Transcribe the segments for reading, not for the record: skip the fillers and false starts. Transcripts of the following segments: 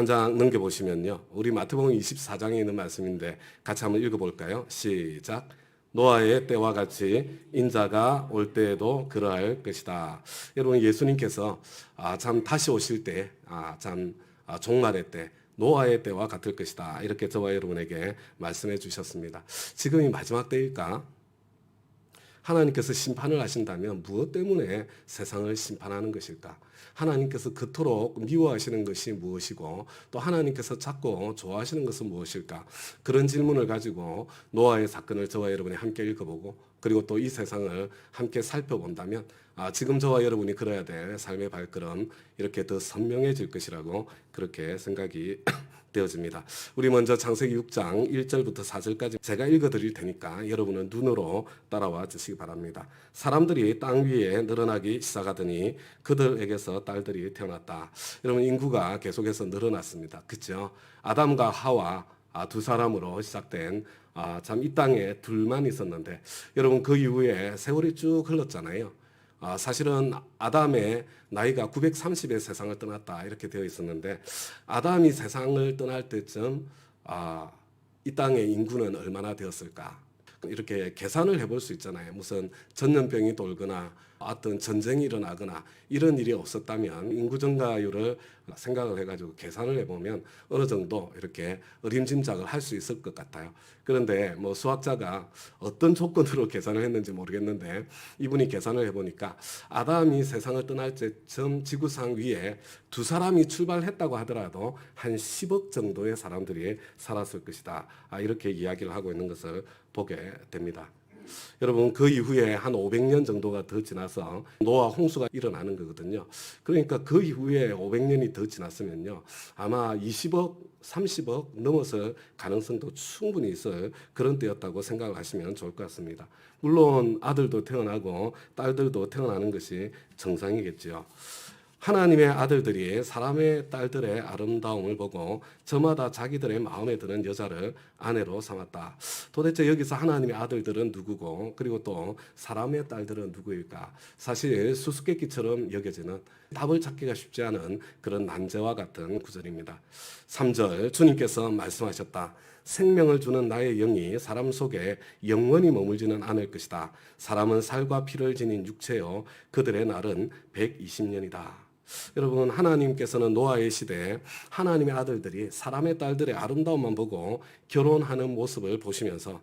한 장 넘겨보시면요. 우리 마태복음 24장에 있는 말씀인데 같이 한번 읽어볼까요? 시작. 노아의 때와 같이 인자가 올 때에도 그러할 것이다. 여러분 예수님께서 참 다시 오실 때, 종말의 때, 노아의 때와 같을 것이다. 이렇게 저와 여러분에게 말씀해 주셨습니다. 지금이 마지막 때일까? 하나님께서 심판을 하신다면 무엇 때문에 세상을 심판하는 것일까? 하나님께서 그토록 미워하시는 것이 무엇이고 또 하나님께서 자꾸 좋아하시는 것은 무엇일까? 그런 질문을 가지고 노아의 사건을 저와 여러분이 함께 읽어보고 그리고 또 이 세상을 함께 살펴본다면 지금 저와 여러분이 걸어야 될 삶의 발걸음 이렇게 더 선명해질 것이라고 그렇게 생각이 되어집니다. 우리 먼저 창세기 6장 1절부터 4절까지 제가 읽어드릴 테니까 여러분은 눈으로 따라와 주시기 바랍니다. 사람들이 땅 위에 늘어나기 시작하더니 그들에게서 딸들이 태어났다. 여러분 인구가 계속해서 늘어났습니다. 그렇죠? 아담과 하와 두 사람으로 시작된 참 이 땅에 둘만 있었는데 여러분 그 이후에 세월이 쭉 흘렀잖아요. 사실은 아담의 나이가 930에 세상을 떠났다 이렇게 되어 있었는데 아담이 세상을 떠날 때쯤 이 땅의 인구는 얼마나 되었을까? 이렇게 계산을 해볼 수 있잖아요. 무슨 전염병이 돌거나 어떤 전쟁이 일어나거나 이런 일이 없었다면 인구 증가율을 생각을 해가지고 계산을 해보면 어느 정도 이렇게 어림짐작을 할 수 있을 것 같아요. 그런데 뭐 수학자가 어떤 조건으로 계산을 했는지 모르겠는데 이분이 계산을 해보니까 아담이 세상을 떠날 때쯤 지구상 위에 두 사람이 출발했다고 하더라도 한 10억 정도의 사람들이 살았을 것이다. 이렇게 이야기를 하고 있는 것을 보게 됩니다. 여러분 그 이후에 한 500년 정도가 더 지나서 노아 홍수가 일어나는 거거든요. 그러니까 그 이후에 500년이 더 지났으면요. 아마 20억, 30억 넘어설 가능성도 충분히 있을 그런 때였다고 생각을 하시면 좋을 것 같습니다. 물론 아들도 태어나고 딸들도 태어나는 것이 정상이겠죠. 하나님의 아들들이 사람의 딸들의 아름다움을 보고 저마다 자기들의 마음에 드는 여자를 아내로 삼았다. 도대체 여기서 하나님의 아들들은 누구고 그리고 또 사람의 딸들은 누구일까? 사실 수수께끼처럼 여겨지는 답을 찾기가 쉽지 않은 그런 난제와 같은 구절입니다. 3절 주님께서 말씀하셨다. 생명을 주는 나의 영이 사람 속에 영원히 머물지는 않을 것이다. 사람은 살과 피를 지닌 육체요 그들의 날은 120년이다. 여러분 하나님께서는 노아의 시대에 하나님의 아들들이 사람의 딸들의 아름다움만 보고 결혼하는 모습을 보시면서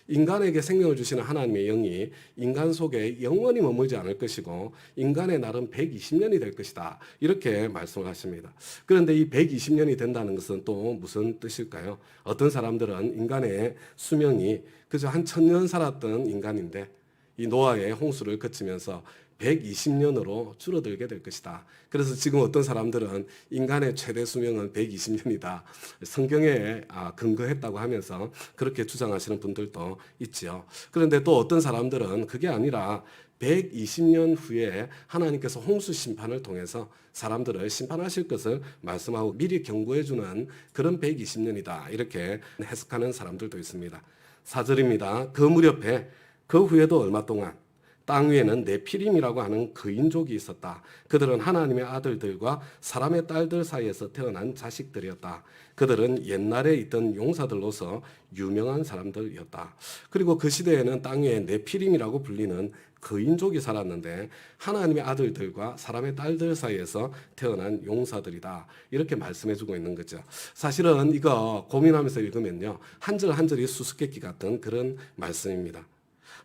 인간에게 생명을 주시는 하나님의 영이 인간 속에 영원히 머물지 않을 것이고 인간의 날은 120년이 될 것이다. 이렇게 말씀을 하십니다. 그런데 이 120년이 된다는 것은 또 무슨 뜻일까요? 어떤 사람들은 인간의 수명이 그저 한 1000년 살았던 인간인데 이 노아의 홍수를 거치면서 120년으로 줄어들게 될 것이다. 그래서 지금 어떤 사람들은 인간의 최대 수명은 120년이다. 성경에 근거했다고 하면서 그렇게 주장하시는 분들도 있죠. 그런데 또 어떤 사람들은 그게 아니라 120년 후에 하나님께서 홍수 심판을 통해서 사람들을 심판하실 것을 말씀하고 미리 경고해주는 그런 120년이다. 이렇게 해석하는 사람들도 있습니다. 4절입니다. 그 무렵에 그 후에도 얼마 동안 땅 위에는 네피림이라고 하는 거인족이 있었다. 그들은 하나님의 아들들과 사람의 딸들 사이에서 태어난 자식들이었다. 그들은 옛날에 있던 용사들로서 유명한 사람들이었다. 그리고 그 시대에는 땅 위에 네피림이라고 불리는 거인족이 살았는데 하나님의 아들들과 사람의 딸들 사이에서 태어난 용사들이다. 이렇게 말씀해주고 있는 거죠. 사실은 이거 고민하면서 읽으면요. 한 절 한 절이 수수께끼 같은 그런 말씀입니다.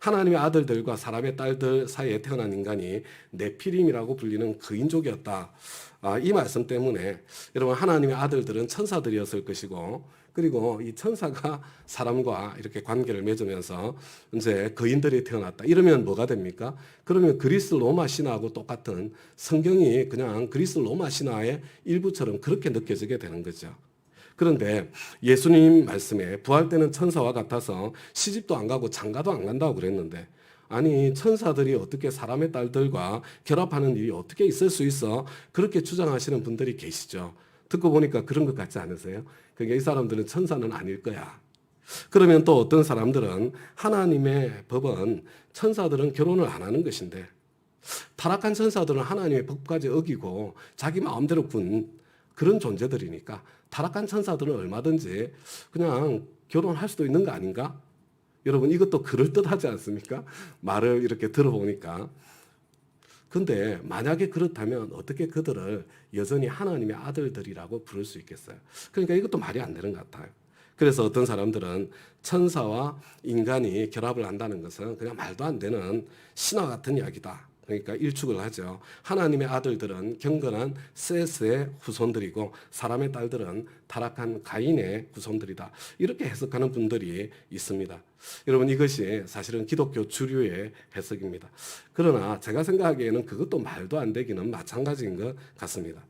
하나님의 아들들과 사람의 딸들 사이에 태어난 인간이 네피림이라고 불리는 거인족이었다. 이 말씀 때문에 여러분 하나님의 아들들은 천사들이었을 것이고 그리고 이 천사가 사람과 이렇게 관계를 맺으면서 이제 거인들이 태어났다. 이러면 뭐가 됩니까? 그러면 그리스 로마 신화하고 똑같은 성경이 그냥 그리스 로마 신화의 일부처럼 그렇게 느껴지게 되는 거죠. 그런데 예수님 말씀에 부활 때는 천사와 같아서 시집도 안 가고 장가도 안 간다고 그랬는데 아니 천사들이 어떻게 사람의 딸들과 결합하는 일이 어떻게 있을 수 있어? 그렇게 주장하시는 분들이 계시죠. 듣고 보니까 그런 것 같지 않으세요? 그러니까 이 사람들은 천사는 아닐 거야. 그러면 또 어떤 사람들은 하나님의 법은 천사들은 결혼을 안 하는 것인데 타락한 천사들은 하나님의 법까지 어기고 자기 마음대로 군 그런 존재들이니까 타락한 천사들은 얼마든지 그냥 결혼할 수도 있는 거 아닌가? 여러분 이것도 그럴듯하지 않습니까? 말을 이렇게 들어보니까. 근데 만약에 그렇다면 어떻게 그들을 여전히 하나님의 아들들이라고 부를 수 있겠어요? 그러니까 이것도 말이 안 되는 것 같아요. 그래서 어떤 사람들은 천사와 인간이 결합을 한다는 것은 그냥 말도 안 되는 신화 같은 이야기다. 그러니까 일축을 하죠. 하나님의 아들들은 경건한 셋의 후손들이고 사람의 딸들은 타락한 가인의 후손들이다. 이렇게 해석하는 분들이 있습니다. 여러분 이것이 사실은 기독교 주류의 해석입니다. 그러나 제가 생각하기에는 그것도 말도 안 되기는 마찬가지인 것 같습니다.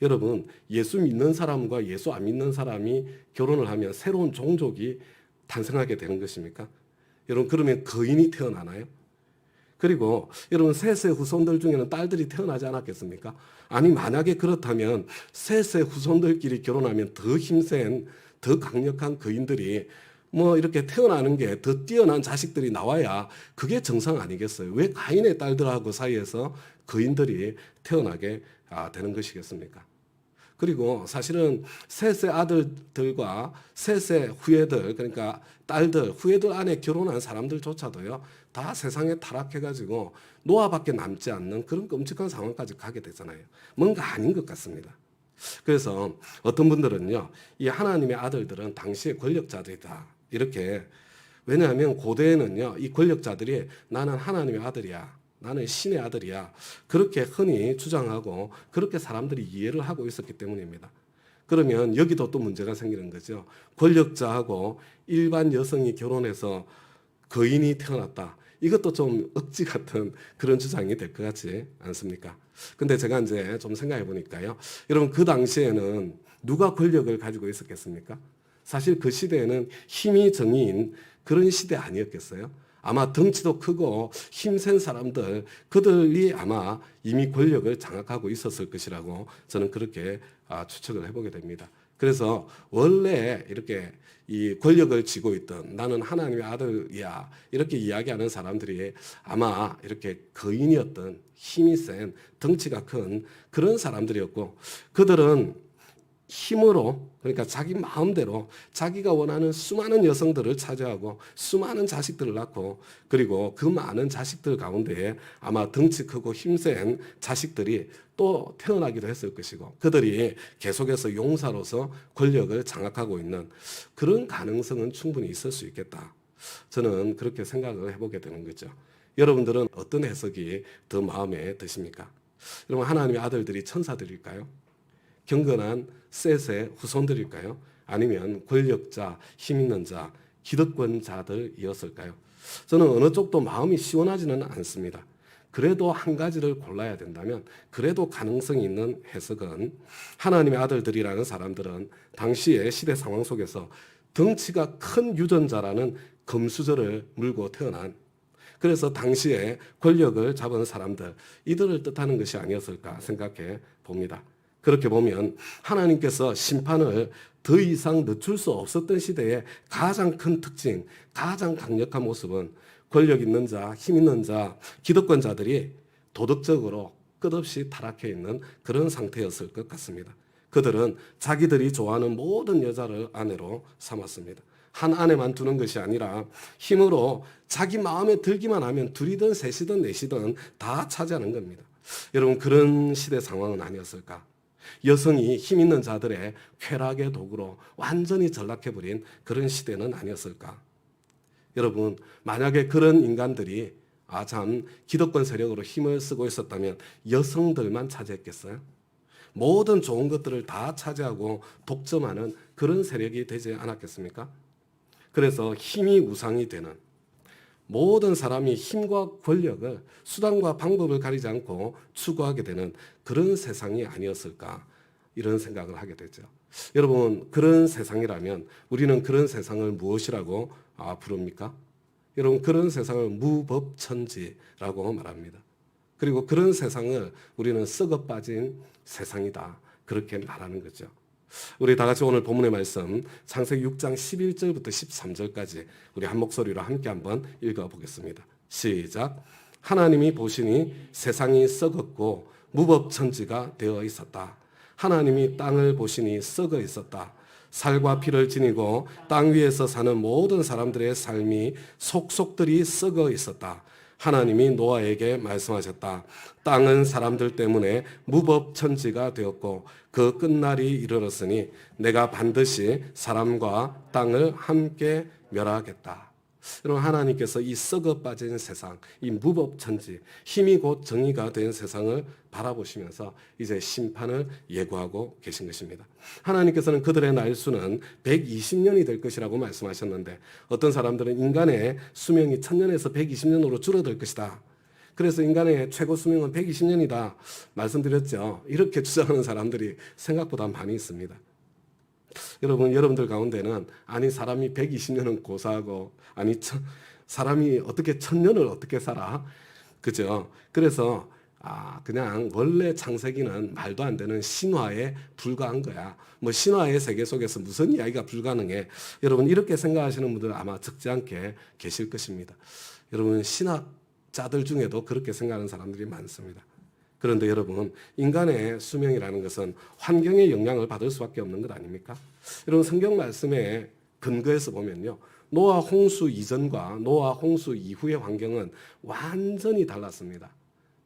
여러분 예수 믿는 사람과 예수 안 믿는 사람이 결혼을 하면 새로운 종족이 탄생하게 되는 것입니까? 여러분 그러면 거인이 태어나나요? 그리고 여러분 셋의 후손들 중에는 딸들이 태어나지 않았겠습니까? 아니 만약에 그렇다면 셋의 후손들끼리 결혼하면 더 힘센 더 강력한 거인들이 뭐 이렇게 태어나는 게 더 뛰어난 자식들이 나와야 그게 정상 아니겠어요? 왜 가인의 딸들하고 사이에서 거인들이 태어나게 되는 것이겠습니까? 그리고 사실은 셋의 아들들과 셋의 후예들, 그러니까 딸들, 후예들 안에 결혼한 사람들조차도요, 다 세상에 타락해가지고 노아밖에 남지 않는 그런 끔찍한 상황까지 가게 되잖아요. 뭔가 아닌 것 같습니다. 그래서 어떤 분들은요, 이 하나님의 아들들은 당시의 권력자들이다. 이렇게, 왜냐하면 고대에는요, 이 권력자들이 나는 하나님의 아들이야. 나는 신의 아들이야. 그렇게 흔히 주장하고 그렇게 사람들이 이해를 하고 있었기 때문입니다. 그러면 여기도 또 문제가 생기는 거죠. 권력자하고 일반 여성이 결혼해서 거인이 태어났다. 이것도 좀 억지 같은 그런 주장이 될 것 같지 않습니까? 근데 제가 이제 좀 생각해 보니까요. 여러분 그 당시에는 누가 권력을 가지고 있었겠습니까? 사실 그 시대에는 힘이 정의인 그런 시대 아니었겠어요? 아마 덩치도 크고 힘센 사람들, 그들이 아마 이미 권력을 장악하고 있었을 것이라고 저는 그렇게 추측을 해보게 됩니다. 그래서 원래 이렇게 이 권력을 쥐고 있던 나는 하나님의 아들이야 이렇게 이야기하는 사람들이 아마 이렇게 거인이었던 힘이 센 덩치가 큰 그런 사람들이었고 그들은 힘으로 그러니까 자기 마음대로 자기가 원하는 수많은 여성들을 차지하고 수많은 자식들을 낳고 그리고 그 많은 자식들 가운데에 아마 덩치 크고 힘센 자식들이 또 태어나기도 했을 것이고 그들이 계속해서 용사로서 권력을 장악하고 있는 그런 가능성은 충분히 있을 수 있겠다. 저는 그렇게 생각을 해보게 되는 거죠. 여러분들은 어떤 해석이 더 마음에 드십니까? 여러분 하나님의 아들들이 천사들일까요? 경건한 셋의 후손들일까요? 아니면 권력자, 힘 있는 자, 기득권자들이었을까요? 저는 어느 쪽도 마음이 시원하지는 않습니다. 그래도 한 가지를 골라야 된다면 그래도 가능성이 있는 해석은 하나님의 아들들이라는 사람들은 당시의 시대 상황 속에서 덩치가 큰 유전자라는 금수저를 물고 태어난 그래서 당시에 권력을 잡은 사람들 이들을 뜻하는 것이 아니었을까 생각해 봅니다. 그렇게 보면 하나님께서 심판을 더 이상 늦출 수 없었던 시대의 가장 큰 특징, 가장 강력한 모습은 권력 있는 자, 힘 있는 자, 기득권자들이 도덕적으로 끝없이 타락해 있는 그런 상태였을 것 같습니다. 그들은 자기들이 좋아하는 모든 여자를 아내로 삼았습니다. 한 아내만 두는 것이 아니라 힘으로 자기 마음에 들기만 하면 둘이든 셋이든 넷이든 다 차지하는 겁니다. 여러분 그런 시대 상황은 아니었을까? 여성이 힘 있는 자들의 쾌락의 도구로 완전히 전락해버린 그런 시대는 아니었을까? 여러분 만약에 그런 인간들이 참 기득권 세력으로 힘을 쓰고 있었다면 여성들만 차지했겠어요? 모든 좋은 것들을 다 차지하고 독점하는 그런 세력이 되지 않았겠습니까? 그래서 힘이 우상이 되는 모든 사람이 힘과 권력을 수단과 방법을 가리지 않고 추구하게 되는 그런 세상이 아니었을까 이런 생각을 하게 되죠. 여러분 그런 세상이라면 우리는 그런 세상을 무엇이라고 부릅니까? 여러분 그런 세상을 무법천지라고 말합니다. 그리고 그런 세상을 우리는 썩어 빠진 세상이다 그렇게 말하는 거죠. 우리 다 같이 오늘 본문의 말씀 창세기 6장 11절부터 13절까지 우리 한 목소리로 함께 한번 읽어보겠습니다. 시작. 하나님이 보시니 세상이 썩었고 무법천지가 되어 있었다. 하나님이 땅을 보시니 썩어 있었다. 살과 피를 지니고 땅 위에서 사는 모든 사람들의 삶이 속속들이 썩어 있었다. 하나님이 노아에게 말씀하셨다. 땅은 사람들 때문에 무법천지가 되었고 그 끝날이 이르렀으니 내가 반드시 사람과 땅을 함께 멸하겠다. 여러분, 하나님께서 이 썩어 빠진 세상, 이 무법천지, 힘이 곧 정의가 된 세상을 바라보시면서 이제 심판을 예고하고 계신 것입니다. 하나님께서는 그들의 날수는 120년이 될 것이라고 말씀하셨는데 어떤 사람들은 인간의 수명이 1000년에서 120년으로 줄어들 것이다. 그래서 인간의 최고 수명은 120년이다 말씀드렸죠. 이렇게 주장하는 사람들이 생각보다 많이 있습니다. 여러분들 가운데는 아니 사람이 120년은 고사하고 아니 사람이 어떻게 1000년을 어떻게 살아? 그죠? 그래서 그냥 원래 창세기는 말도 안 되는 신화에 불과한 거야. 뭐 신화의 세계 속에서 무슨 이야기가 불가능해? 여러분 이렇게 생각하시는 분들 아마 적지 않게 계실 것입니다. 여러분 신학자들 중에도 그렇게 생각하는 사람들이 많습니다. 그런데 여러분 인간의 수명이라는 것은 환경의 영향을 받을 수밖에 없는 것 아닙니까? 여러분 성경 말씀에 근거해서 보면요. 노아 홍수 이전과 노아 홍수 이후의 환경은 완전히 달랐습니다.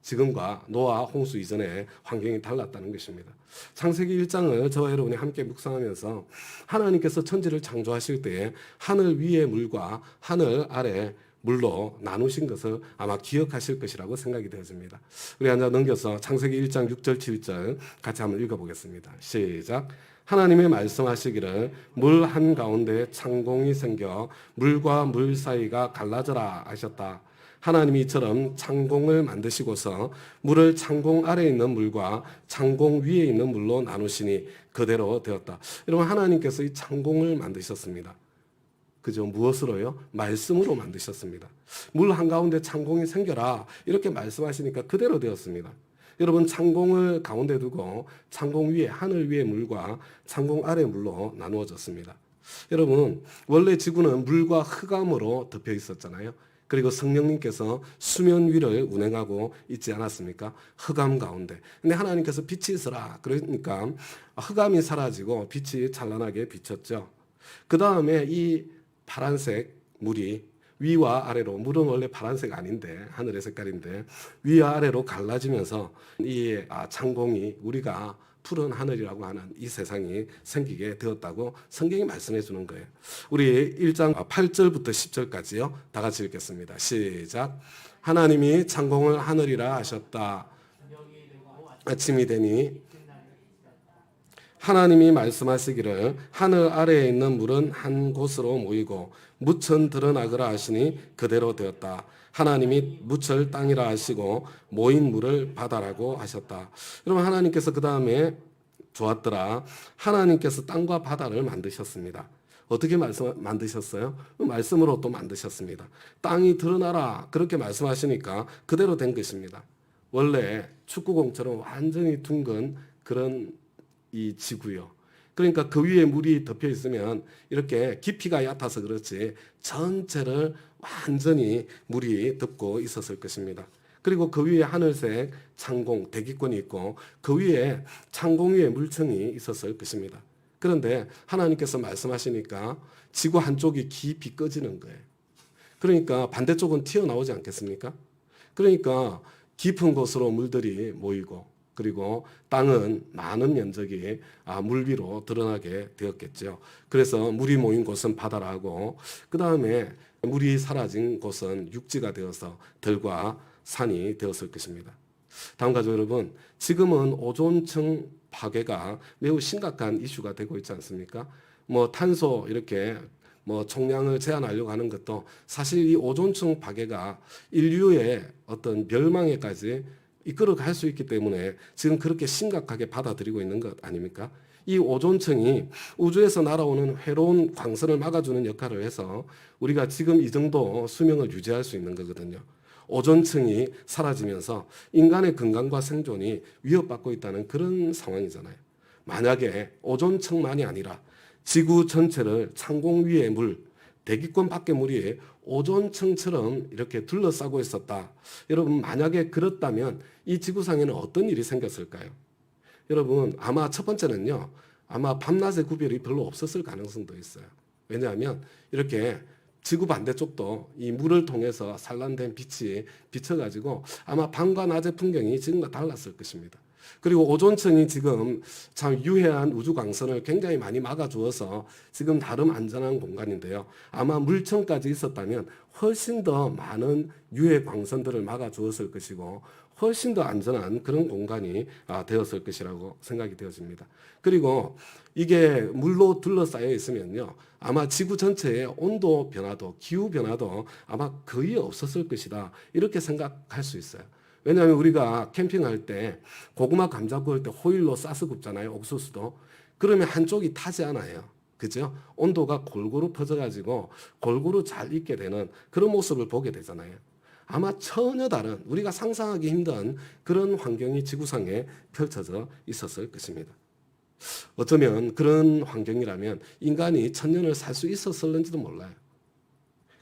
지금과 노아 홍수 이전의 환경이 달랐다는 것입니다. 창세기 1장을 저와 여러분이 함께 묵상하면서 하나님께서 천지를 창조하실 때에 하늘 위의 물과 하늘 아래 물로 나누신 것을 아마 기억하실 것이라고 생각이 되어집니다. 우리 앉아 넘겨서 창세기 1장 6절 7절 같이 한번 읽어보겠습니다. 시작. 하나님의 말씀하시기를 물 한가운데 창공이 생겨 물과 물 사이가 갈라져라 하셨다. 하나님이 이처럼 창공을 만드시고서 물을 창공 아래에 있는 물과 창공 위에 있는 물로 나누시니 그대로 되었다. 여러분 하나님께서 이 창공을 만드셨습니다. 그죠? 무엇으로요? 말씀으로 만드셨습니다. 물 한가운데 창공이 생겨라 이렇게 말씀하시니까 그대로 되었습니다. 여러분 창공을 가운데 두고 창공 위에 하늘 위의 물과 창공 아래 물로 나누어졌습니다. 여러분 원래 지구는 물과 흑암으로 덮여 있었잖아요. 그리고 성령님께서 수면 위를 운행하고 있지 않았습니까? 흑암 가운데. 근데 하나님께서 빛이 있어라. 그러니까 흑암이 사라지고 빛이 찬란하게 비쳤죠. 그 다음에 이 파란색 물이 위와 아래로, 물은 원래 파란색 아닌데 하늘의 색깔인데 위와 아래로 갈라지면서 이 창공이 우리가 푸른 하늘이라고 하는 이 세상이 생기게 되었다고 성경이 말씀해 주는 거예요. 우리 1장 8절부터 10절까지요. 다 같이 읽겠습니다. 시작. 하나님이 창공을 하늘이라 하셨다. 아침이 되니 하나님이 말씀하시기를 하늘 아래에 있는 물은 한 곳으로 모이고 무천 드러나거라 하시니 그대로 되었다. 하나님이 무철 땅이라 하시고 모인 물을 바다라고 하셨다. 여러분 하나님께서 그 다음에 좋았더라. 하나님께서 땅과 바다를 만드셨습니다. 어떻게 만드셨어요? 말씀으로 또 만드셨습니다. 땅이 드러나라 그렇게 말씀하시니까 그대로 된 것입니다. 원래 축구공처럼 완전히 둥근 그런 이 지구요. 그러니까 그 위에 물이 덮여 있으면 이렇게 깊이가 얕아서 그렇지 전체를 완전히 물이 덮고 있었을 것입니다. 그리고 그 위에 하늘색 창공, 대기권이 있고 그 위에 창공 위에 물청이 있었을 것입니다. 그런데 하나님께서 말씀하시니까 지구 한쪽이 깊이 꺼지는 거예요. 그러니까 반대쪽은 튀어나오지 않겠습니까? 그러니까 깊은 곳으로 물들이 모이고 그리고 땅은 많은 면적이 물 위로 드러나게 되었겠죠. 그래서 물이 모인 곳은 바다라 하고 그 다음에 물이 사라진 곳은 육지가 되어서 들과 산이 되었을 것입니다. 다음 가족 여러분, 지금은 오존층 파괴가 매우 심각한 이슈가 되고 있지 않습니까? 뭐 탄소 이렇게 뭐 총량을 제한하려고 하는 것도 사실 이 오존층 파괴가 인류의 어떤 멸망에까지 이끌어갈 수 있기 때문에 지금 그렇게 심각하게 받아들이고 있는 것 아닙니까? 이 오존층이 우주에서 날아오는 회로운 광선을 막아주는 역할을 해서 우리가 지금 이 정도 수명을 유지할 수 있는 거거든요. 오존층이 사라지면서 인간의 건강과 생존이 위협받고 있다는 그런 상황이잖아요. 만약에 오존층만이 아니라 지구 전체를 창공 위의 물, 대기권 밖의 물이 오존층처럼 이렇게 둘러싸고 있었다. 여러분 만약에 그렇다면 이 지구상에는 어떤 일이 생겼을까요? 여러분 아마 첫 번째는요. 아마 밤낮의 구별이 별로 없었을 가능성도 있어요. 왜냐하면 이렇게 지구 반대쪽도 이 물을 통해서 산란된 빛이 비쳐가지고 아마 밤과 낮의 풍경이 지금과 달랐을 것입니다. 그리고 오존층이 지금 참 유해한 우주 광선을 굉장히 많이 막아주어서 지금 나름 안전한 공간인데요. 아마 물층까지 있었다면 훨씬 더 많은 유해 광선들을 막아주었을 것이고 훨씬 더 안전한 그런 공간이 되었을 것이라고 생각이 되어집니다. 그리고 이게 물로 둘러싸여 있으면요. 아마 지구 전체의 온도 변화도, 기후 변화도 아마 거의 없었을 것이다. 이렇게 생각할 수 있어요. 왜냐하면 우리가 캠핑할 때 고구마 감자 구울 때 호일로 싸서 굽잖아요. 옥수수도. 그러면 한쪽이 타지 않아요. 그죠? 온도가 골고루 퍼져가지고 골고루 잘 익게 되는 그런 모습을 보게 되잖아요. 아마 전혀 다른 우리가 상상하기 힘든 그런 환경이 지구상에 펼쳐져 있었을 것입니다. 어쩌면 그런 환경이라면 인간이 천년을 살 수 있었을는지도 몰라요.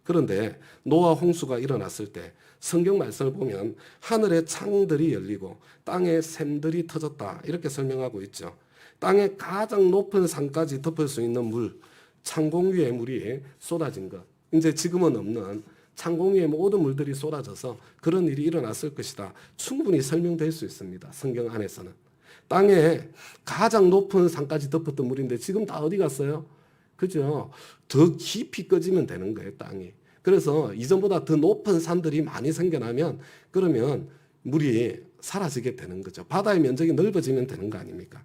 그런데 노아 홍수가 일어났을 때 성경 말씀을 보면 하늘의 창들이 열리고 땅에 샘들이 터졌다 이렇게 설명하고 있죠. 땅의 가장 높은 산까지 덮을 수 있는 물, 창공 위에 물이 쏟아진 것. 이제 지금은 없는 창공 위에 모든 물들이 쏟아져서 그런 일이 일어났을 것이다. 충분히 설명될 수 있습니다. 성경 안에서는. 땅에 가장 높은 산까지 덮었던 물인데 지금 다 어디 갔어요? 그죠? 더 깊이 꺼지면 되는 거예요, 땅이. 그래서 이전보다 더 높은 산들이 많이 생겨나면 그러면 물이 사라지게 되는 거죠. 바다의 면적이 넓어지면 되는 거 아닙니까?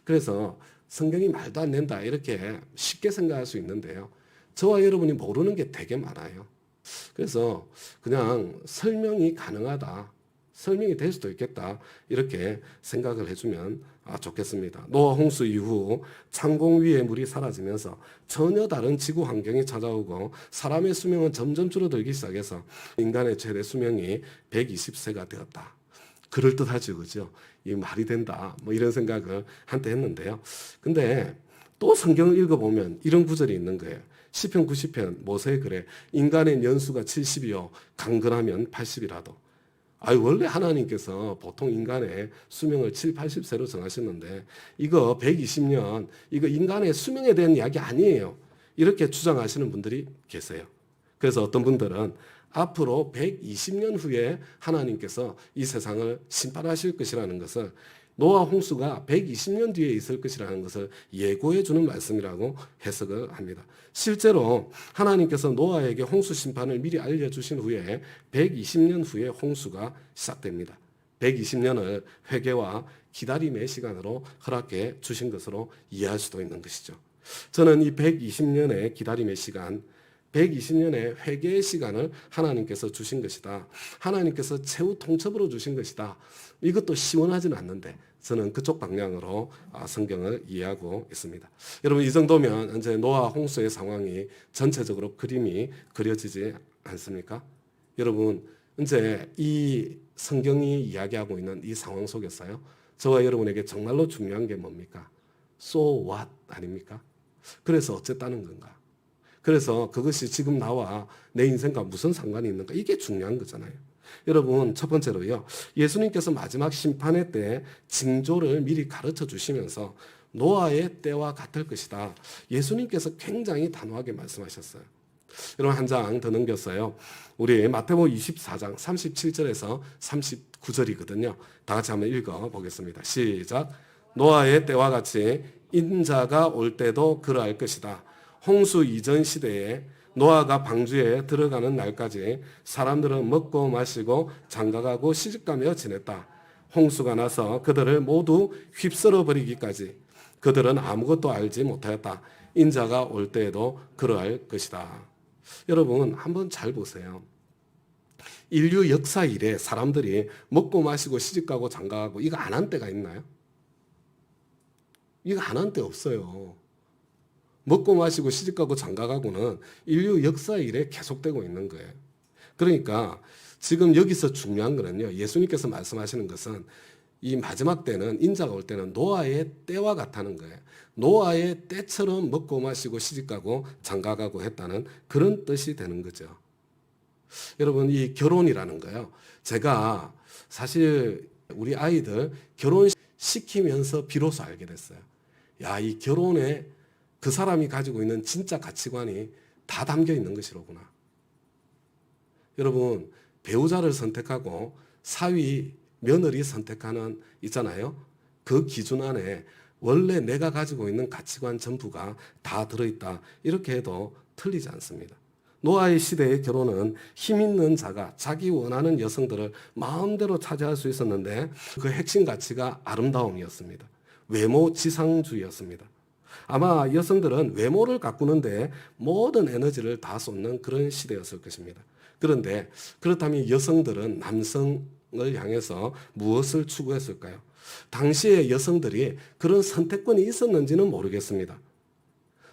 그래서 성경이 말도 안 된다 이렇게 쉽게 생각할 수 있는데요. 저와 여러분이 모르는 게 되게 많아요. 그래서 그냥 설명이 가능하다. 설명이 될 수도 있겠다. 이렇게 생각을 해주면 좋겠습니다. 노아 홍수 이후 창공 위의 물이 사라지면서 전혀 다른 지구 환경이 찾아오고 사람의 수명은 점점 줄어들기 시작해서 인간의 최대 수명이 120세가 되었다. 그럴듯하죠. 그죠? 이 말이 된다. 뭐 이런 생각을 한때 했는데요. 근데 또 성경을 읽어보면 이런 구절이 있는 거예요. 시편 90편 모세의 글에 인간의 연수가 70이요 강건하면 80이라도. 원래 하나님께서 보통 인간의 수명을 7, 80세로 정하셨는데 이거 120년 이거 인간의 수명에 대한 이야기 아니에요. 이렇게 주장하시는 분들이 계세요. 그래서 어떤 분들은 앞으로 120년 후에 하나님께서 이 세상을 심판하실 것이라는 것을 노아 홍수가 120년 뒤에 있을 것이라는 것을 예고해 주는 말씀이라고 해석을 합니다. 실제로 하나님께서 노아에게 홍수 심판을 미리 알려주신 후에 120년 후에 홍수가 시작됩니다. 120년을 회개와 기다림의 시간으로 허락해 주신 것으로 이해할 수도 있는 것이죠. 저는 이 120년의 기다림의 시간, 120년의 회개의 시간을 하나님께서 주신 것이다. 하나님께서 최후 통첩으로 주신 것이다. 이것도 시원하지는 않는데 저는 그쪽 방향으로 성경을 이해하고 있습니다. 여러분 이 정도면 이제 노아 홍수의 상황이 전체적으로 그림이 그려지지 않습니까? 여러분 이제 이 성경이 이야기하고 있는 이 상황 속에서요. 저와 여러분에게 정말로 중요한 게 뭡니까? So what 아닙니까? 그래서 어쨌다는 건가? 그래서 그것이 지금 나와 내 인생과 무슨 상관이 있는가? 이게 중요한 거잖아요. 여러분 첫 번째로요. 예수님께서 마지막 심판의 때 징조를 미리 가르쳐 주시면서 노아의 때와 같을 것이다. 예수님께서 굉장히 단호하게 말씀하셨어요. 여러분 한 장 더 넘겼어요. 우리 마태복음 24장 37절에서 39절이거든요. 다 같이 한번 읽어보겠습니다. 시작. 노아의 때와 같이 인자가 올 때도 그러할 것이다. 홍수 이전 시대에 노아가 방주에 들어가는 날까지 사람들은 먹고 마시고 장가가고 시집가며 지냈다. 홍수가 나서 그들을 모두 휩쓸어 버리기까지 그들은 아무것도 알지 못하였다. 인자가 올 때에도 그러할 것이다. 여러분 한번 잘 보세요. 인류 역사 이래 사람들이 먹고 마시고 시집가고 장가가고 이거 안 한 때가 있나요? 이거 안 한 때 없어요. 먹고 마시고 시집가고 장가가고는 인류 역사 이래 계속되고 있는 거예요. 그러니까 지금 여기서 중요한 거는요. 예수님께서 말씀하시는 것은 이 마지막 때는 인자가 올 때는 노아의 때와 같다는 거예요. 노아의 때처럼 먹고 마시고 시집가고 장가가고 했다는 그런 뜻이 되는 거죠. 여러분 이 결혼이라는 거요. 제가 사실 우리 아이들 결혼식 시키면서 비로소 알게 됐어요. 야, 이 결혼에 그 사람이 가지고 있는 진짜 가치관이 다 담겨 있는 것이로구나. 여러분, 배우자를 선택하고 사위, 며느리 선택하는 있잖아요. 그 기준 안에 원래 내가 가지고 있는 가치관 전부가 다 들어있다. 이렇게 해도 틀리지 않습니다. 노아의 시대의 결혼은 힘 있는 자가 자기 원하는 여성들을 마음대로 차지할 수 있었는데 그 핵심 가치가 아름다움이었습니다. 외모 지상주의였습니다. 아마 여성들은 외모를 가꾸는데 모든 에너지를 다 쏟는 그런 시대였을 것입니다. 그런데 그렇다면 여성들은 남성을 향해서 무엇을 추구했을까요? 당시의 여성들이 그런 선택권이 있었는지는 모르겠습니다.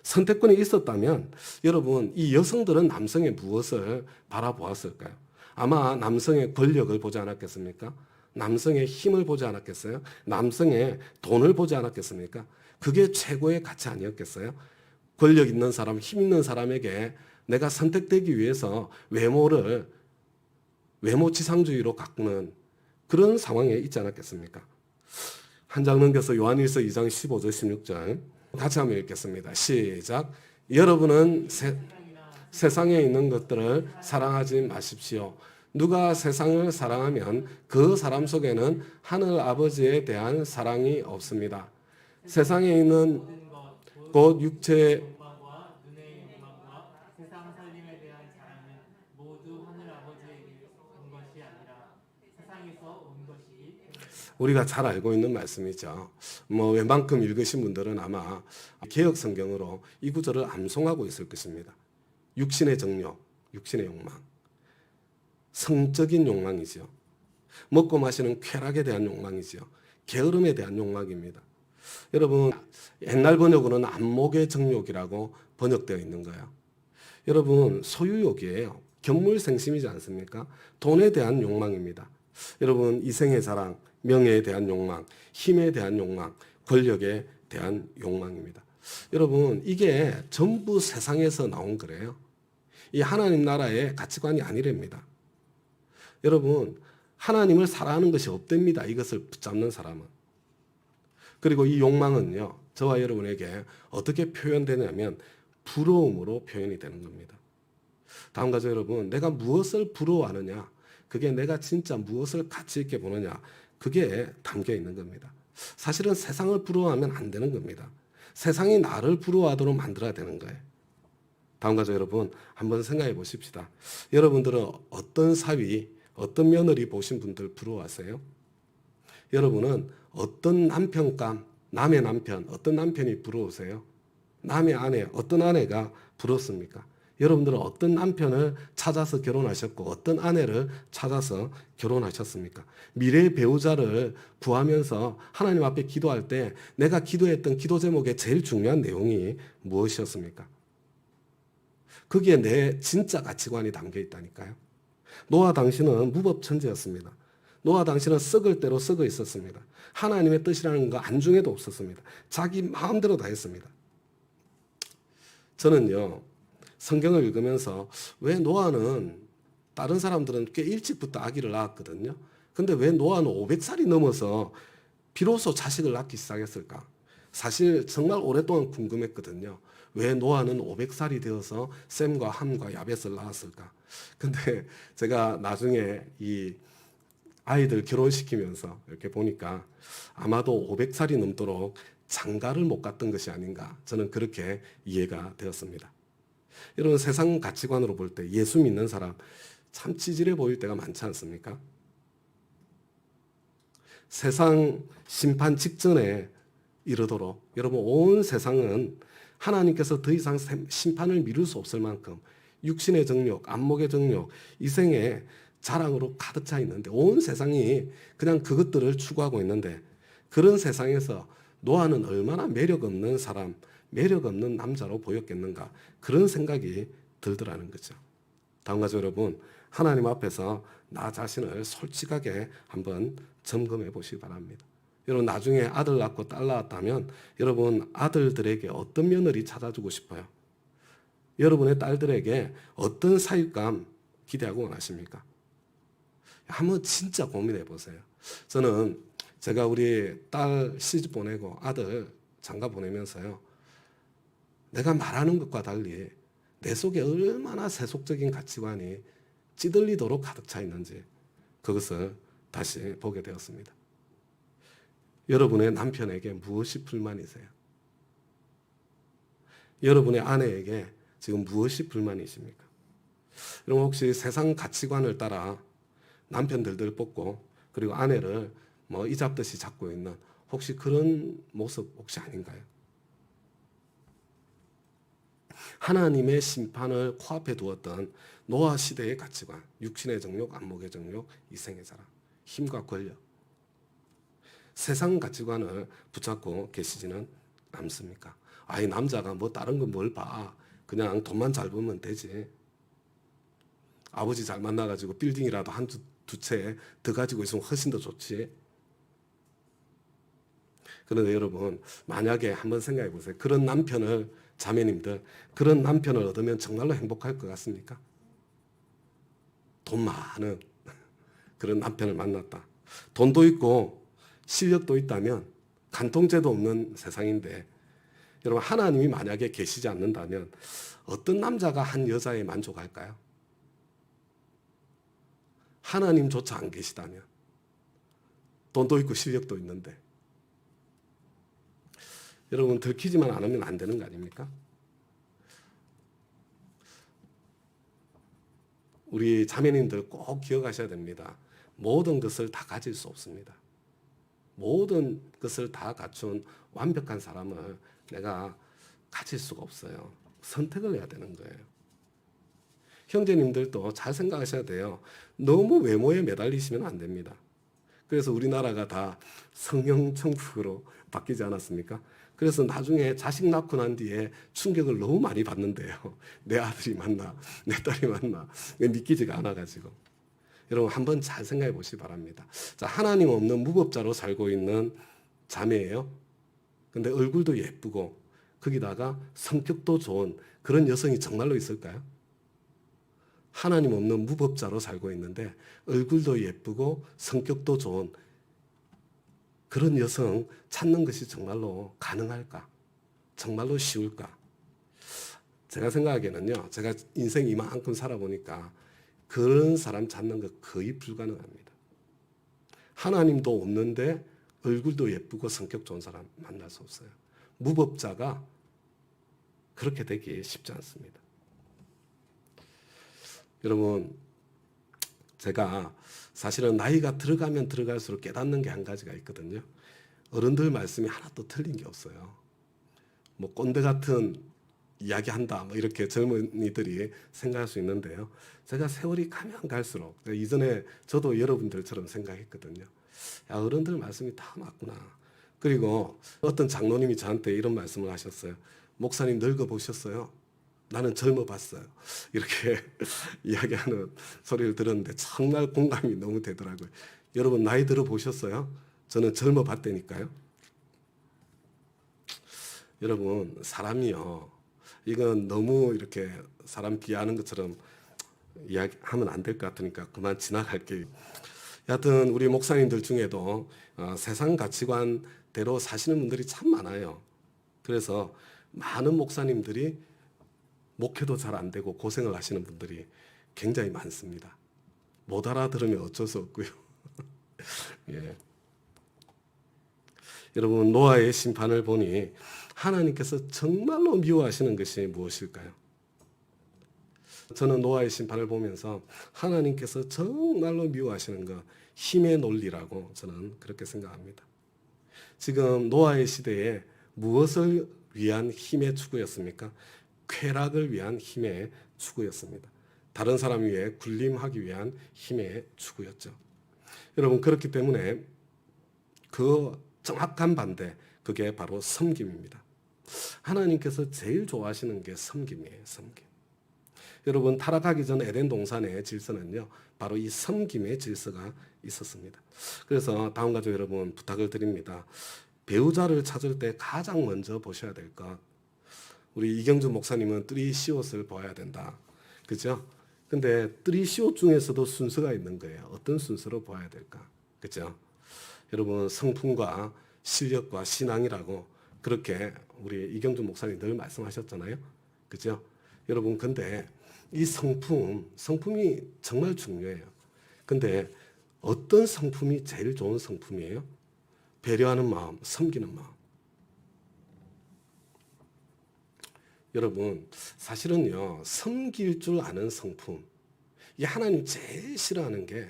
선택권이 있었다면 여러분, 이 여성들은 남성의 무엇을 바라보았을까요? 아마 남성의 권력을 보지 않았겠습니까? 남성의 힘을 보지 않았겠어요? 남성의 돈을 보지 않았겠습니까? 그게 최고의 가치 아니었겠어요? 권력 있는 사람, 힘 있는 사람에게 내가 선택되기 위해서 외모 지상주의로 가꾸는 그런 상황에 있지 않았겠습니까? 한 장 넘겨서 요한일서 2장 15절 16절 같이 한번 읽겠습니다. 시작. 여러분은 세상에 있는 것들을 사랑하지 마십시오. 누가 세상을 사랑하면 그 사람 속에는 하늘 아버지에 대한 사랑이 없습니다. 세상에 있는 곧 육체 우리가 잘 알고 있는 말씀이죠. 웬만큼 읽으신 분들은 아마 개역 성경으로 이 구절을 암송하고 있을 것입니다. 육신의 정욕, 육신의 욕망, 성적인 욕망이죠. 먹고 마시는 쾌락에 대한 욕망이죠. 게으름에 대한 욕망입니다. 여러분, 옛날 번역으로는 안목의 정욕이라고 번역되어 있는 거예요. 여러분, 소유욕이에요. 견물생심이지 않습니까? 돈에 대한 욕망입니다. 여러분, 이생의 자랑, 명예에 대한 욕망, 힘에 대한 욕망, 권력에 대한 욕망입니다. 여러분, 이게 전부 세상에서 나온 거래요. 이 하나님 나라의 가치관이 아니랍니다. 여러분, 하나님을 사랑하는 것이 없답니다. 이것을 붙잡는 사람은. 그리고 이 욕망은요, 저와 여러분에게 어떻게 표현되냐면 부러움으로 표현이 되는 겁니다. 다음 가죠, 여러분. 내가 무엇을 부러워하느냐, 그게 내가 진짜 무엇을 가치 있게 보느냐, 그게 담겨 있는 겁니다. 사실은 세상을 부러워하면 안 되는 겁니다. 세상이 나를 부러워하도록 만들어야 되는 거예요. 다음 가죠, 여러분. 한번 생각해 보십시다. 여러분들은 어떤 사위, 어떤 며느리 보신 분들 부러워하세요? 여러분은 어떤 남편감, 남의 남편, 어떤 남편이 부러우세요? 남의 아내, 어떤 아내가 부럽습니까? 여러분들은 어떤 남편을 찾아서 결혼하셨고 어떤 아내를 찾아서 결혼하셨습니까? 미래의 배우자를 구하면서 하나님 앞에 기도할 때 내가 기도했던 기도 제목의 제일 중요한 내용이 무엇이었습니까? 거기에 내 진짜 가치관이 담겨 있다니까요. 노아 당시는 무법천지였습니다. 노아 당시는 썩을 대로 썩어 있었습니다. 하나님의 뜻이라는 거 안중에도 없었습니다. 자기 마음대로 다 했습니다. 저는요, 성경을 읽으면서 왜 노아는 다른 사람들은 꽤 일찍부터 아기를 낳았거든요. 근데 왜 노아는 500살이 넘어서 비로소 자식을 낳기 시작했을까? 사실 정말 오랫동안 궁금했거든요. 왜 노아는 500살이 되어서 셈과 함과 야벳을 낳았을까? 근데 제가 나중에 이 아이들 결혼시키면서 이렇게 보니까 아마도 500살이 넘도록 장가를 못 갔던 것이 아닌가, 저는 그렇게 이해가 되었습니다. 여러분, 세상 가치관으로 볼 때 예수 믿는 사람 참 찌질해 보일 때가 많지 않습니까? 세상 심판 직전에 이르도록 여러분, 온 세상은 하나님께서 더 이상 심판을 미룰 수 없을 만큼 육신의 정욕, 안목의 정욕, 이생의 자랑으로 가득 차 있는데 온 세상이 그냥 그것들을 추구하고 있는데, 그런 세상에서 노아는 얼마나 매력 없는 사람, 매력 없는 남자로 보였겠는가, 그런 생각이 들더라는 거죠. 다음 가죠, 여러분. 하나님 앞에서 나 자신을 솔직하게 한번 점검해 보시기 바랍니다. 여러분, 나중에 아들 낳고 딸 낳았다면 여러분 아들들에게 어떤 며느리 찾아주고 싶어요? 여러분의 딸들에게 어떤 사육감 기대하고 원하십니까? 한번 진짜 고민해 보세요. 저는 제가 우리 딸 시집 보내고 아들 장가 보내면서요. 내가 말하는 것과 달리 내 속에 얼마나 세속적인 가치관이 찌들리도록 가득 차 있는지 그것을 다시 보게 되었습니다. 여러분의 남편에게 무엇이 불만이세요? 여러분의 아내에게 지금 무엇이 불만이십니까? 여러분 혹시 세상 가치관을 따라 남편들을 뽑고 그리고 아내를 뭐 이잡듯이 잡고 있는 혹시 그런 모습 혹시 아닌가요? 하나님의 심판을 코앞에 두었던 노아 시대의 가치관, 육신의 정욕, 안목의 정욕, 이생의 자랑, 힘과 권력, 세상 가치관을 붙잡고 계시지는 않습니까? 아이 남자가 뭐 다른 건 뭘 봐. 그냥 돈만 잘 벌면 되지. 아버지 잘 만나가지고 빌딩이라도 한 두 채 더 가지고 있으면 훨씬 더 좋지. 그런데 여러분 만약에 한번 생각해 보세요. 그런 남편을 자매님들 그런 남편을 얻으면 정말로 행복할 것 같습니까? 돈 많은 그런 남편을 만났다. 돈도 있고 실력도 있다면 간통죄도 없는 세상인데 여러분 하나님이 만약에 계시지 않는다면 어떤 남자가 한 여자에 만족할까요? 하나님조차 안 계시다면 돈도 있고 실력도 있는데 여러분 들키지만 않으면 안 되는 거 아닙니까? 우리 자매님들 꼭 기억하셔야 됩니다. 모든 것을 다 가질 수 없습니다. 모든 것을 다 갖춘 완벽한 사람을 내가 가질 수가 없어요. 선택을 해야 되는 거예요. 형제님들도 잘 생각하셔야 돼요. 너무 외모에 매달리시면 안 됩니다. 그래서 우리나라가 다 성형천국으로 바뀌지 않았습니까? 그래서 나중에 자식 낳고 난 뒤에 충격을 너무 많이 받는데요. 내 아들이 맞나? 내 딸이 맞나? 믿기지가 않아가지고. 여러분 한번 잘 생각해 보시기 바랍니다. 자, 하나님 없는 무법자로 살고 있는 자매예요. 근데 얼굴도 예쁘고 거기다가 성격도 좋은 그런 여성이 정말로 있을까요? 하나님 없는 무법자로 살고 있는데 얼굴도 예쁘고 성격도 좋은 그런 여성 찾는 것이 정말로 가능할까? 정말로 쉬울까? 제가 생각하기에는요. 제가 인생 이만큼 살아보니까 그런 사람 찾는 거 거의 불가능합니다. 하나님도 없는데 얼굴도 예쁘고 성격 좋은 사람 만날 수 없어요. 무법자가 그렇게 되기 쉽지 않습니다. 여러분 제가 사실은 나이가 들어가면 들어갈수록 깨닫는 게 한 가지가 있거든요. 어른들 말씀이 하나도 틀린 게 없어요. 뭐 꼰대 같은 이야기 한다 뭐 이렇게 젊은이들이 생각할 수 있는데요. 제가 세월이 가면 갈수록 이전에 저도 여러분들처럼 생각했거든요. 야, 어른들 말씀이 다 맞구나. 그리고 어떤 장로님이 저한테 이런 말씀을 하셨어요. 목사님 늙어 보셨어요? 나는 젊어 봤어요. 이렇게 이야기하는 소리를 들었는데 정말 공감이 너무 되더라고요. 여러분 나이 들어 보셨어요? 저는 젊어 봤다니까요. 여러분 사람이요. 이건 너무 이렇게 사람 비하하는 것처럼 이야기하면 안 될 것 같으니까 그만 지나갈게요. 여하튼 우리 목사님들 중에도 세상 가치관대로 사시는 분들이 참 많아요. 그래서 많은 목사님들이 목회도 잘 안 되고 고생을 하시는 분들이 굉장히 많습니다. 못 알아들으면 어쩔 수 없고요. 예. 여러분 노아의 심판을 보니 하나님께서 정말로 미워하시는 것이 무엇일까요? 저는 노아의 심판을 보면서 하나님께서 정말로 미워하시는 것 힘의 논리라고 저는 그렇게 생각합니다. 지금 노아의 시대에 무엇을 위한 힘의 추구였습니까? 쾌락을 위한 힘의 추구였습니다. 다른 사람 위에 군림하기 위한 힘의 추구였죠. 여러분 그렇기 때문에 그 정확한 반대 그게 바로 섬김입니다. 하나님께서 제일 좋아하시는 게 섬김이에요. 섬김. 여러분 타락하기 전 에덴 동산의 질서는요. 바로 이 섬김의 질서가 있었습니다. 그래서 다음 가족 여러분 부탁을 드립니다. 배우자를 찾을 때 가장 먼저 보셔야 될 것. 우리 이경준 목사님은 뜨리시옷을 보아야 된다. 그죠? 근데 뜨리시옷 중에서도 순서가 있는 거예요. 어떤 순서로 보아야 될까? 그죠? 여러분 성품과 실력과 신앙이라고 그렇게 우리 이경준 목사님 늘 말씀하셨잖아요. 그죠? 여러분 근데 이 성품이 정말 중요해요. 근데 어떤 성품이 제일 좋은 성품이에요? 배려하는 마음, 섬기는 마음. 여러분 사실은요 섬길 줄 아는 성품, 이 하나님 제일 싫어하는 게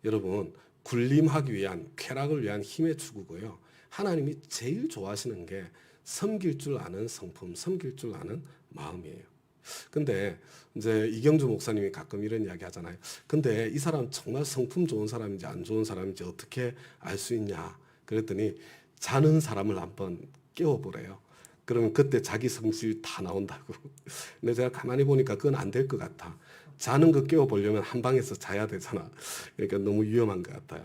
여러분 군림하기 위한 쾌락을 위한 힘의 추구고요. 하나님이 제일 좋아하시는 게 섬길 줄 아는 성품, 섬길 줄 아는 마음이에요. 근데 이제 이경주 목사님이 가끔 이런 이야기 하잖아요. 근데 이 사람 정말 성품 좋은 사람인지 안 좋은 사람인지 어떻게 알 수 있냐? 그랬더니 자는 사람을 한번 깨워보래요. 그러면 그때 자기 성질 다 나온다고. 근데 제가 가만히 보니까 그건 안 될 것 같아. 자는 거 깨워보려면 한 방에서 자야 되잖아. 그러니까 너무 위험한 것 같아요.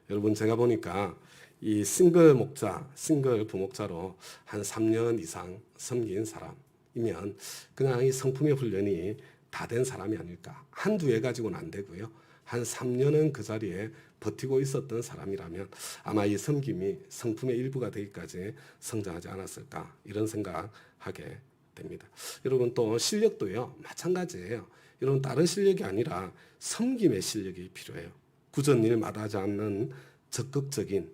여러분 제가 보니까 이 싱글 목자, 싱글 부목자로 한 3년 이상 섬긴 사람이면 그냥 이 성품의 훈련이 다 된 사람이 아닐까. 한두 해 가지고는 안 되고요. 한 3년은 그 자리에 버티고 있었던 사람이라면 아마 이 섬김이 성품의 일부가 되기까지 성장하지 않았을까 이런 생각하게 됩니다. 여러분 또 실력도요 마찬가지예요. 여러분 다른 실력이 아니라 섬김의 실력이 필요해요. 굳은 일 마다하지 않는 적극적인,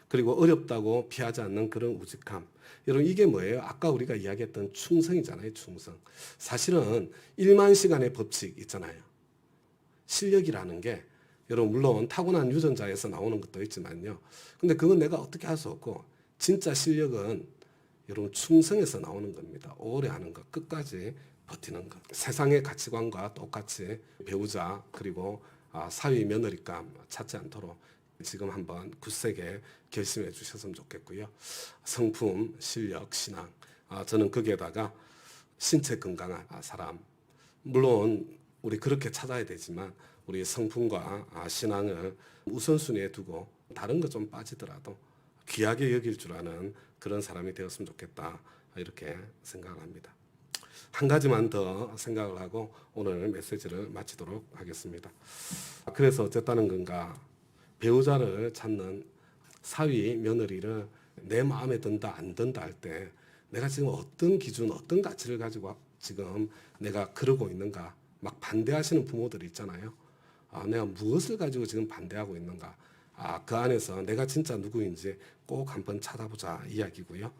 그리고 어렵다고 피하지 않는 그런 우직함. 여러분 이게 뭐예요? 아까 우리가 이야기했던 충성이잖아요. 충성. 사실은 1만 시간의 법칙 있잖아요. 실력이라는 게 여러분 물론 타고난 유전자에서 나오는 것도 있지만요. 근데 그건 내가 어떻게 할 수 없고 진짜 실력은 여러분 충성에서 나오는 겁니다. 오래 하는 것, 끝까지 버티는 것. 세상의 가치관과 똑같이 배우자 그리고 사위 며느리감 찾지 않도록 지금 한번 굳세게 결심해 주셨으면 좋겠고요. 성품, 실력, 신앙. 저는 거기에다가 신체 건강한 사람. 물론 우리 그렇게 찾아야 되지만 우리 성품과 신앙을 우선순위에 두고 다른 거 좀 빠지더라도 귀하게 여길 줄 아는 그런 사람이 되었으면 좋겠다. 이렇게 생각을 합니다. 한 가지만 더 생각을 하고 오늘 메시지를 마치도록 하겠습니다. 그래서 어쨌다는 건가? 배우자를 찾는 사위, 며느리를 내 마음에 든다, 안 든다 할 때 내가 지금 어떤 기준, 어떤 가치를 가지고 지금 내가 그러고 있는가? 막 반대하시는 부모들이 있잖아요. 내가 무엇을 가지고 지금 반대하고 있는가? 그 안에서 내가 진짜 누구인지 꼭 한번 찾아보자 이야기고요.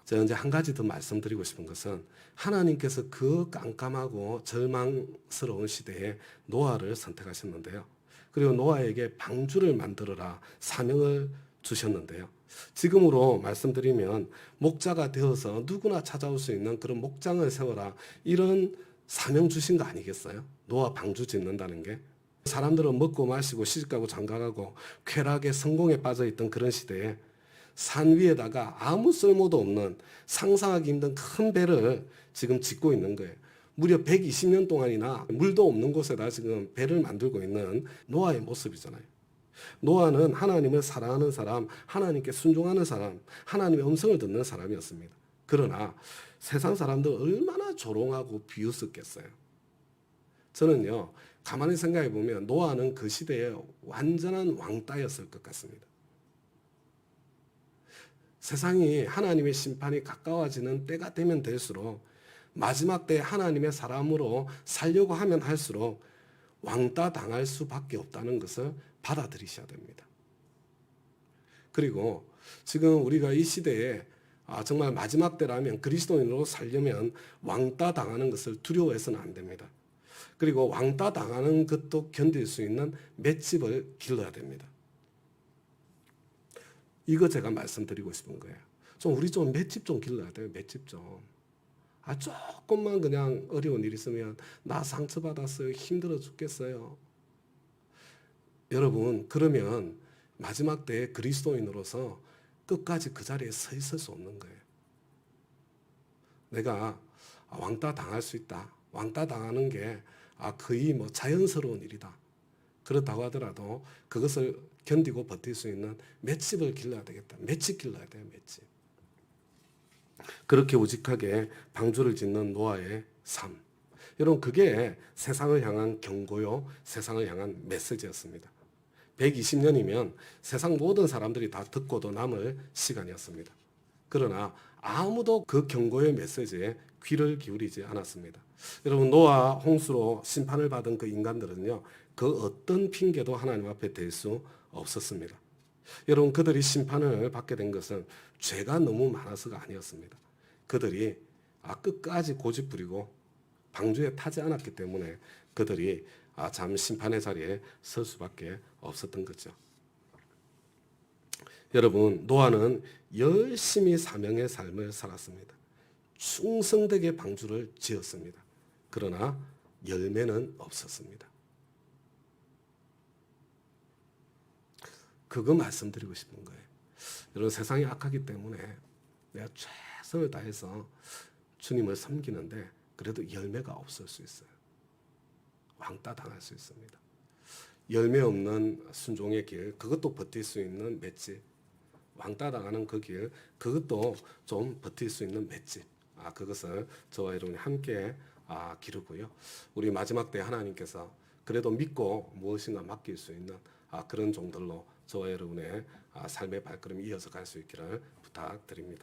제가 이제 한 가지 더 말씀드리고 싶은 것은 하나님께서 그 깜깜하고 절망스러운 시대에 노아를 선택하셨는데요. 그리고 노아에게 방주를 만들어라 사명을 주셨는데요. 지금으로 말씀드리면 목자가 되어서 누구나 찾아올 수 있는 그런 목장을 세워라 이런 사명 주신 거 아니겠어요? 노아 방주 짓는다는 게. 사람들은 먹고 마시고 시집가고 장가가고 쾌락에 성공에 빠져있던 그런 시대에 산 위에다가 아무 쓸모도 없는 상상하기 힘든 큰 배를 지금 짓고 있는 거예요. 무려 120년 동안이나 물도 없는 곳에다 지금 배를 만들고 있는 노아의 모습이잖아요. 노아는 하나님을 사랑하는 사람, 하나님께 순종하는 사람, 하나님의 음성을 듣는 사람이었습니다. 그러나 세상 사람들 얼마나 조롱하고 비웃었겠어요. 저는요, 가만히 생각해 보면 노아는 그 시대에 완전한 왕따였을 것 같습니다. 세상이 하나님의 심판이 가까워지는 때가 되면 될수록 마지막 때 하나님의 사람으로 살려고 하면 할수록 왕따 당할 수밖에 없다는 것을 받아들이셔야 됩니다. 그리고 지금 우리가 이 시대에 정말 마지막 때라면 그리스도인으로 살려면 왕따 당하는 것을 두려워해서는 안 됩니다. 그리고 왕따 당하는 것도 견딜 수 있는 맷집을 길러야 됩니다. 이거 제가 말씀드리고 싶은 거예요. 우리 좀 맷집 좀 길러야 돼요. 맷집 좀. 조금만 그냥 어려운 일 있으면 나 상처받았어요. 힘들어 죽겠어요. 여러분 그러면 마지막 때에 그리스도인으로서 끝까지 그 자리에 서 있을 수 없는 거예요. 내가 왕따 당할 수 있다. 왕따 당하는 게 거의 뭐 자연스러운 일이다. 그렇다고 하더라도 그것을 견디고 버틸 수 있는 맷집을 길러야 되겠다. 맷집 길러야 돼요. 맷집. 그렇게 우직하게 방주를 짓는 노아의 삶. 여러분 그게 세상을 향한 경고요. 세상을 향한 메시지였습니다. 120년이면 세상 모든 사람들이 다 듣고도 남을 시간이었습니다. 그러나 아무도 그 경고의 메시지에 귀를 기울이지 않았습니다. 여러분, 노아 홍수로 심판을 받은 그 인간들은요, 그 어떤 핑계도 하나님 앞에 댈 수 없었습니다. 여러분, 그들이 심판을 받게 된 것은 죄가 너무 많아서가 아니었습니다. 그들이 끝까지 고집부리고 방주에 타지 않았기 때문에 그들이 참 심판의 자리에 설 수밖에 없었던 거죠. 여러분, 노아는 열심히 사명의 삶을 살았습니다. 충성되게 방주를 지었습니다. 그러나 열매는 없었습니다. 그거 말씀드리고 싶은 거예요. 여러분, 세상이 악하기 때문에 내가 최선을 다해서 주님을 섬기는데 그래도 열매가 없을 수 있어요. 왕따 당할 수 있습니다. 열매 없는 순종의 길, 그것도 버틸 수 있는 맷집. 왕따 당하는 그 길, 그것도 좀 버틸 수 있는 맷집. 그것을 저와 여러분이 함께 기르고요. 우리 마지막 때 하나님께서 그래도 믿고 무엇인가 맡길 수 있는 그런 종들로 저와 여러분의 삶의 발걸음이 이어서 갈 수 있기를 부탁드립니다.